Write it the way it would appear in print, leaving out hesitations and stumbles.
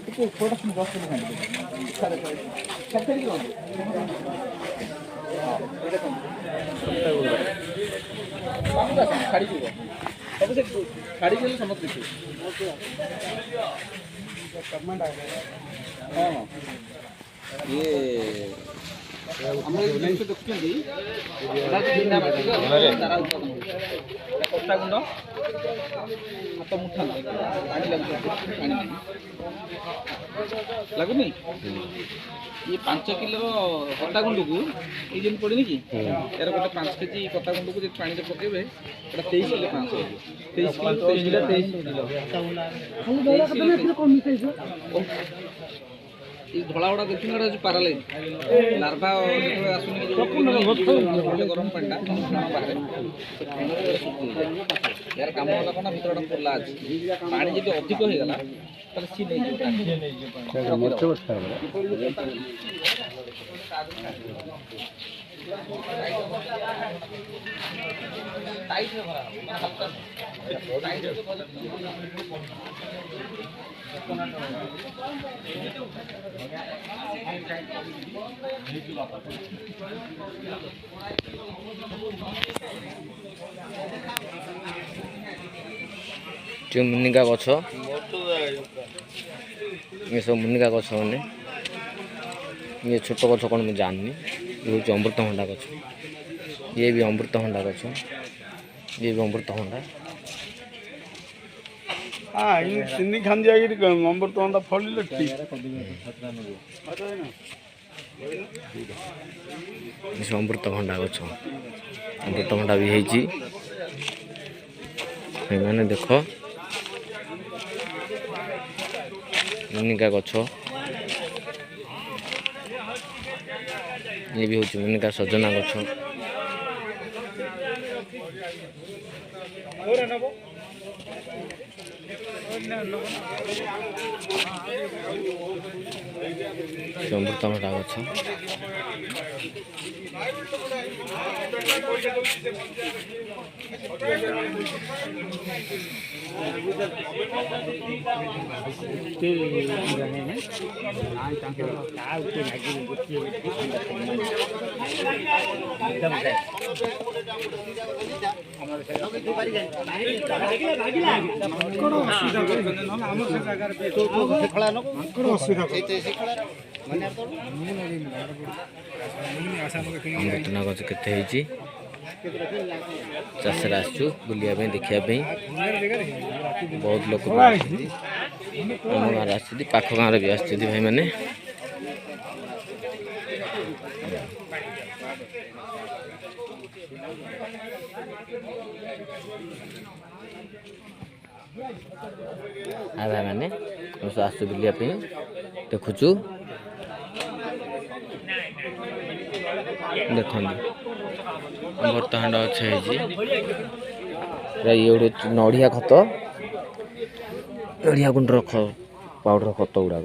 ଟିକେ ଛୋଟ ଛୋଟ ଦଶ ଖାଆନ୍ତି ଛାଡ଼ ଛାଡ଼ିକି ରହନ୍ତୁ। ଛାଡ଼ିଯିବ ସବୁ ସେ ଛାଡ଼ିଦେଲେ ସମସ୍ତେ ଦେଖିବେ। ହଁ ଇଏ ଆମର ଏଇ ଜିନିଷ ଦେଖୁଛନ୍ତି କଟା ଗୁଣ୍ଡ ହାତ ମୁଠା ପାଣି ଲାଗୁଛି ପାଣି ଲାଗୁନି। ये 5 किलो कटा गुंड को ये जेन पड़े कि यार गोटे 5 केजी कटा गुंड को पानी में पकेबे 23 किलो 500 23 किलो 23 किलो ये धड़ा गुड़ा देखिन जो पारालाइज लार्भा आसुन गरम पानी बाहर यार कम होला कौन भर खोला अच्छी पानी जी अधिक हो गला सी नहीं मुनिका गछ ये सब मुनिका गछ मैंने ये छोट गछ कौन मुझे जाननी ये हूँ अमृतभंडा गछ ये भी अमृतभंडा गछ ये भी अमृतभंडा हाँ तीन खान जाकर अमृतभंडा फल ठीक अमृतभंडा गछ अमृतभंडा भी है मैंने देख मुनिका गछ ये भी हूँ मुनिका सजना गछ अमृतभंडा गछ अमृतभंडा गछ केते चाषर आसु बुलिया देखा बहुत लोग आम गाँव आस पाख गाँव भी आस भाई मैंने भाई मैंने आसु बुलिया देखुचु देखो अमृतभंडा अच्छे ये गोटे नड़िया खत नड़िया गुंडर पाउडर खत गुड़ाक